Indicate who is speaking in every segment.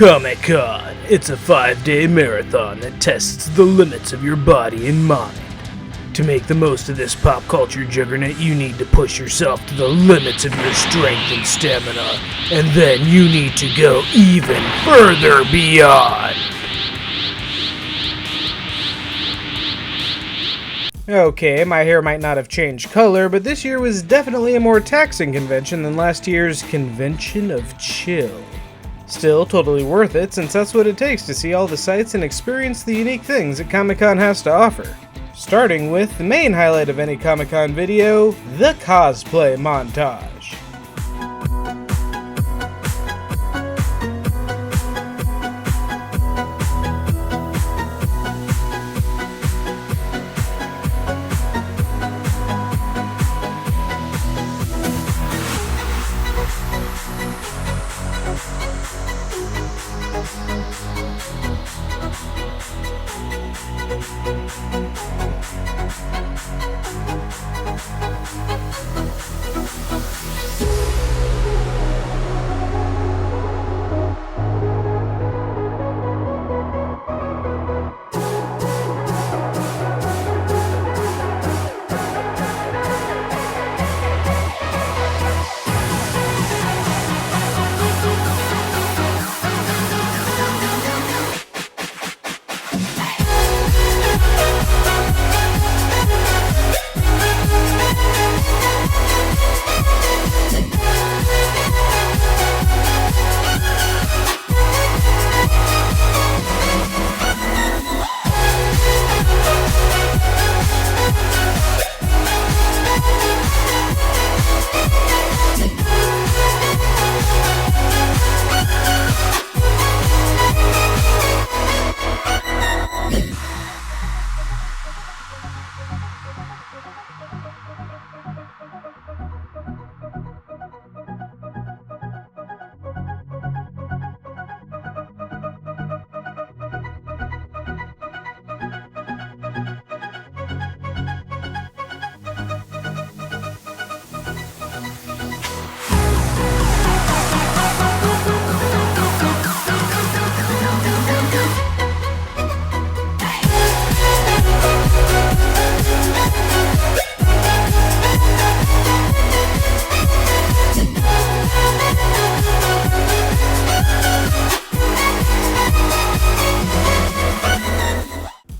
Speaker 1: Comic-Con. It's a 5-day marathon that tests the limits of your body and mind. To make the most of this pop culture juggernaut, you need to push yourself to the limits of your strength and stamina, and then you need to go even further beyond. Okay, my hair might not have changed color, but this year was definitely a more taxing convention than last year's Convention of Chill. Still totally worth it, since that's what it takes to see all the sights and experience the unique things that Comic-Con has to offer. Starting with the main highlight of any Comic-Con video, the Cosplay Montage.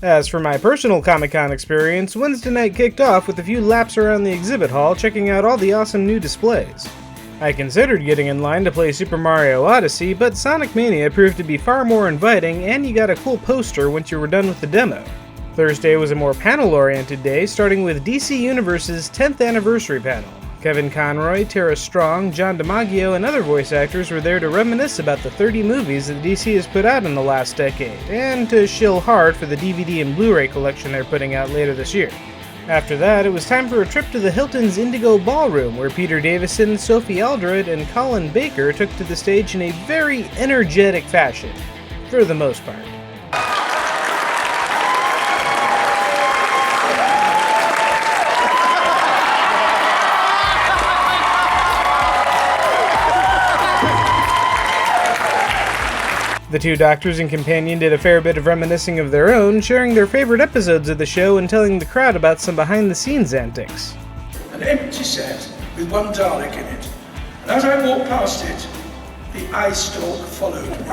Speaker 1: As for my personal Comic-Con experience, Wednesday night kicked off with a few laps around the exhibit hall checking out all the awesome new displays. I considered getting in line to play Super Mario Odyssey, but Sonic Mania proved to be far more inviting, and you got a cool poster once you were done with the demo. Thursday was a more panel-oriented day, starting with DC Universe's 10th anniversary panel. Kevin Conroy, Tara Strong, John DiMaggio, and other voice actors were there to reminisce about the 30 movies that DC has put out in the last decade, and to shill hard for the DVD and Blu-ray collection they're putting out later this year. After that, it was time for a trip to the Hilton's Indigo Ballroom, where Peter Davison, Sophie Aldred, and Colin Baker took to the stage in a very energetic fashion, for the most part. The two doctors and companion did a fair bit of reminiscing of their own, sharing their favorite episodes of the show and telling the crowd about some behind-the-scenes antics.
Speaker 2: An empty set with one Dalek in it. And as I walked past it, the eye stalk followed me. And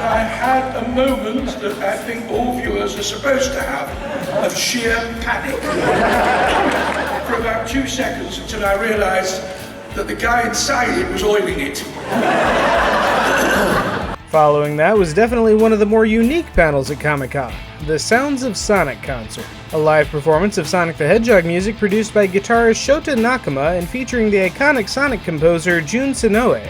Speaker 2: I had a moment that I think all viewers are supposed to have of sheer panic. For about 2 seconds until I realized that the guy inside it was oiling it.
Speaker 1: Following that was definitely one of the more unique panels at Comic-Con, the Sounds of Sonic concert, a live performance of Sonic the Hedgehog music produced by guitarist Shota Nakama and featuring the iconic Sonic composer Jun Senoue.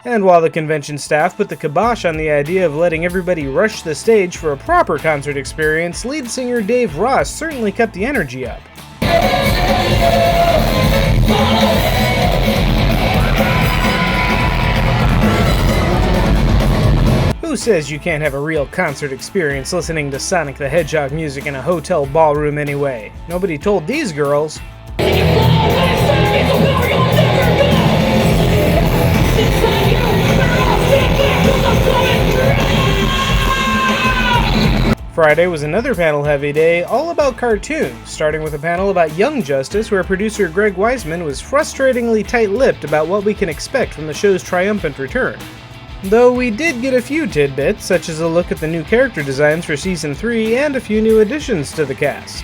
Speaker 1: And while the convention staff put the kibosh on the idea of letting everybody rush the stage for a proper concert experience, lead singer Dave Ross certainly kept the energy up. Who says you can't have a real concert experience listening to Sonic the Hedgehog music in a hotel ballroom anyway? Nobody told these girls. Friday was another panel-heavy day, all about cartoons, starting with a panel about Young Justice where producer Greg Weisman was frustratingly tight-lipped about what we can expect from the show's triumphant return. Though we did get a few tidbits, such as a look at the new character designs for Season 3 and a few new additions to the cast.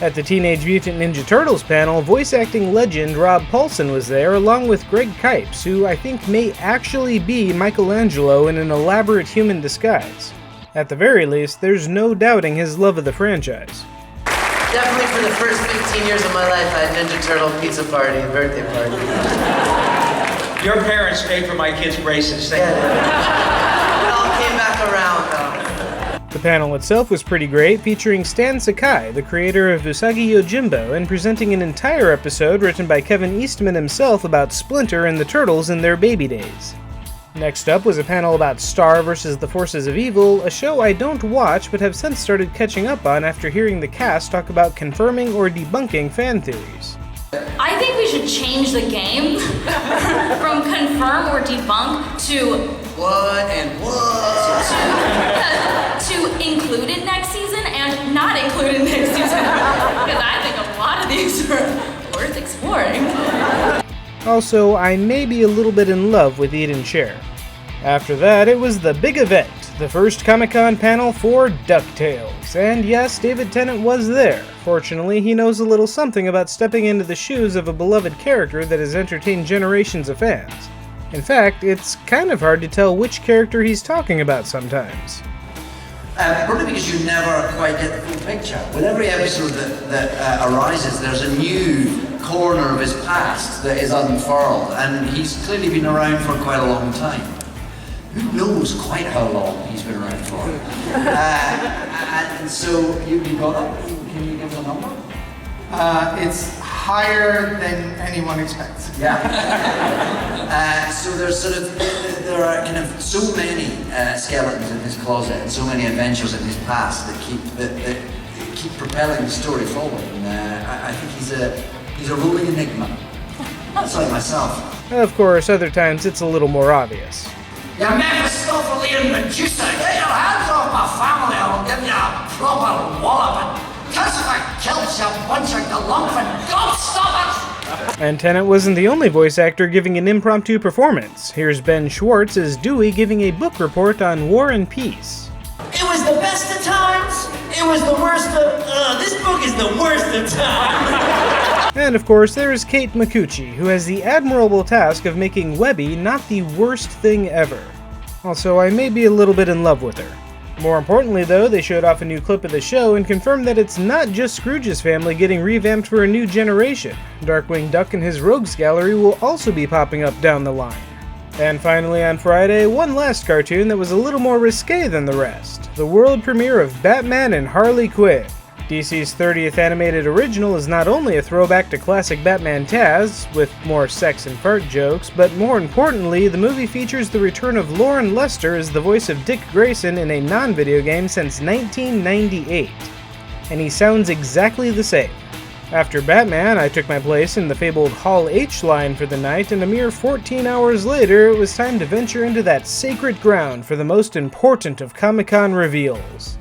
Speaker 1: At the Teenage Mutant Ninja Turtles panel, voice-acting legend Rob Paulsen was there, along with Greg Kipes, who I think may actually be Michelangelo in an elaborate human disguise. At the very least, there's no doubting his love of the franchise.
Speaker 3: Definitely for the first 15 years of my life, I had Ninja Turtle pizza party and birthday party.
Speaker 4: Your parents paid for my kids' braces.
Speaker 3: Yeah, it all came back around, though.
Speaker 1: The panel itself was pretty great, featuring Stan Sakai, the creator of Usagi Yojimbo, and presenting an entire episode written by Kevin Eastman himself about Splinter and the Turtles in their baby days. Next up was a panel about Star vs. the Forces of Evil, a show I don't watch but have since started catching up on after hearing the cast talk about confirming or debunking fan theories.
Speaker 5: I think we should change the game from confirm or debunk to
Speaker 3: What and what?
Speaker 5: to include it next season and not include it next season. Because I think a lot of these are worth exploring.
Speaker 1: Also, I may be a little bit in love with Eden Cher. After that, it was the big event, the first Comic-Con panel for DuckTales. And yes, David Tennant was there. Fortunately, he knows a little something about stepping into the shoes of a beloved character that has entertained generations of fans. In fact, it's kind of hard to tell which character he's talking about sometimes.
Speaker 3: Probably because you never quite get the full picture. With every episode that arises, there's a new corner of his past that is unfurled, and he's clearly been around for quite a long time. Who knows quite how long he's been around for? And so you got that? Can you give us a number?
Speaker 6: It's higher than anyone expects.
Speaker 3: Yeah. So there are kind of so many skeletons in his closet and so many adventures in his past that keep propelling the story forward. And I think he's a rolling enigma. That's like myself.
Speaker 1: Of course, other times it's a little more obvious.
Speaker 3: You Mephistophelian Medusa, get your hands off my family or I'll give you a proper wallop and kiss my kilts, you bunch of galumphing gobstoppers!
Speaker 1: And Tennant wasn't the only voice actor giving an impromptu performance. Here's Ben Schwartz as Dewey giving a book report on War and Peace.
Speaker 3: It was the best of times, it was the worst of, this book is the worst of times!
Speaker 1: And of course, there is Kate Micucci, who has the admirable task of making Webby not the worst thing ever. Also, I may be a little bit in love with her. More importantly though, they showed off a new clip of the show and confirmed that it's not just Scrooge's family getting revamped for a new generation. Darkwing Duck and his Rogues Gallery will also be popping up down the line. And finally on Friday, one last cartoon that was a little more risque than the rest. The world premiere of Batman and Harley Quinn. DC's 30th animated original is not only a throwback to classic Batman Taz, with more sex and fart jokes, but more importantly, the movie features the return of Lauren Lester as the voice of Dick Grayson in a non-video game since 1998. And he sounds exactly the same. After Batman, I took my place in the fabled Hall H line for the night, and a mere 14 hours later, it was time to venture into that sacred ground for the most important of Comic-Con reveals.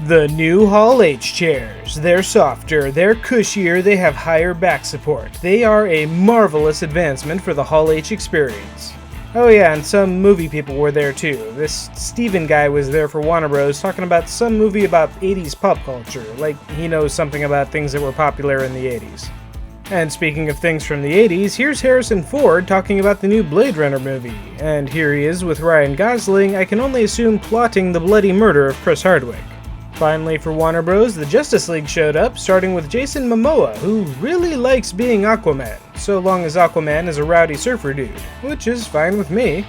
Speaker 1: The new Hall H chairs. They're softer, they're cushier, they have higher back support. They are a marvelous advancement for the Hall H experience. Oh yeah, and some movie people were there too. This Steven guy was there for Warner Bros. Talking about some movie about 80s pop culture, like he knows something about things that were popular in the 80s. And speaking of things from the 80s, here's Harrison Ford talking about the new Blade Runner movie. And here he is with Ryan Gosling, I can only assume plotting the bloody murder of Chris Hardwick. Finally, for Warner Bros., the Justice League showed up, starting with Jason Momoa, who really likes being Aquaman, so long as Aquaman is a rowdy surfer dude, which is fine with me.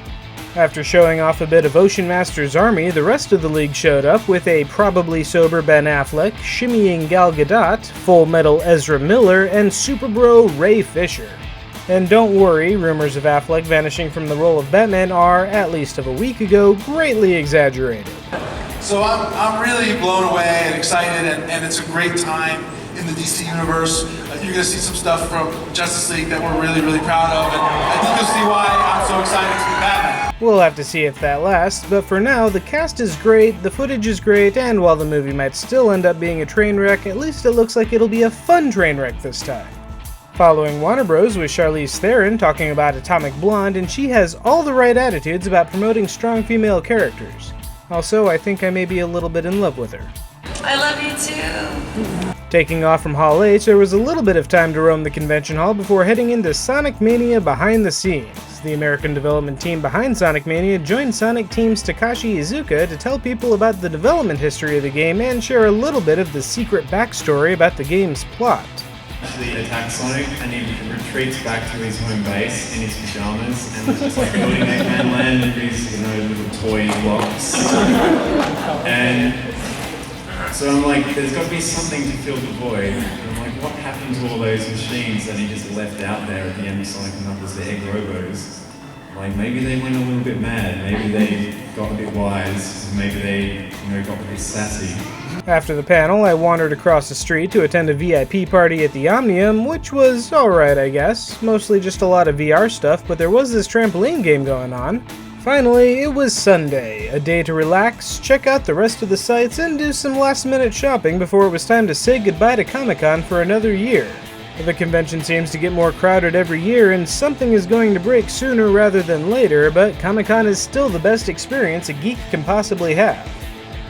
Speaker 1: After showing off a bit of Ocean Master's army, the rest of the league showed up with a probably sober Ben Affleck, shimmying Gal Gadot, Full Metal Ezra Miller, and Superbro Ray Fisher. And don't worry, rumors of Affleck vanishing from the role of Batman are, at least of a week ago, greatly exaggerated.
Speaker 7: So I'm really blown away and excited, and it's a great time in the DC universe. You're gonna see some stuff from Justice League that we're really, really proud of, and I think you'll see why I'm so excited to be Batman.
Speaker 1: We'll have to see if that lasts, but for now, the cast is great, the footage is great, and while the movie might still end up being a train wreck, at least it looks like it'll be a fun train wreck this time. Following Warner Bros. Was Charlize Theron talking about Atomic Blonde, and she has all the right attitudes about promoting strong female characters. Also, I think I may be a little bit in love with her.
Speaker 5: I love you too.
Speaker 1: Taking off from Hall H, there was a little bit of time to roam the convention hall before heading into Sonic Mania Behind the Scenes. The American development team behind Sonic Mania joined Sonic team's Takashi Iizuka to tell people about the development history of the game and share a little bit of the secret backstory about the game's plot.
Speaker 8: Actually attacks Sonic and he retreats back to his home base in his pajamas and is just like building Eggman Land and these, little toy blocks. And so I'm like, there's got to be something to fill the void. And I'm like, what happened to all those machines that he just left out there at the end of Sonic and Knuckles, the Egg Robos? Like, maybe they went a little bit mad, maybe they got a bit wise, maybe they, got a bit sassy.
Speaker 1: After the panel, I wandered across the street to attend a VIP party at the Omnium, which was alright, I guess. Mostly just a lot of VR stuff, but there was this trampoline game going on. Finally, it was Sunday, a day to relax, check out the rest of the sites, and do some last-minute shopping before it was time to say goodbye to Comic-Con for another year. The convention seems to get more crowded every year, and something is going to break sooner rather than later, but Comic-Con is still the best experience a geek can possibly have.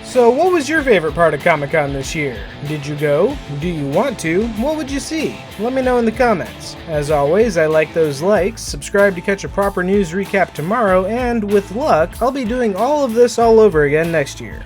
Speaker 1: So what was your favorite part of Comic-Con this year? Did you go? Do you want to? What would you see? Let me know in the comments. As always, I like those likes, subscribe to catch a proper news recap tomorrow, and with luck, I'll be doing all of this all over again next year.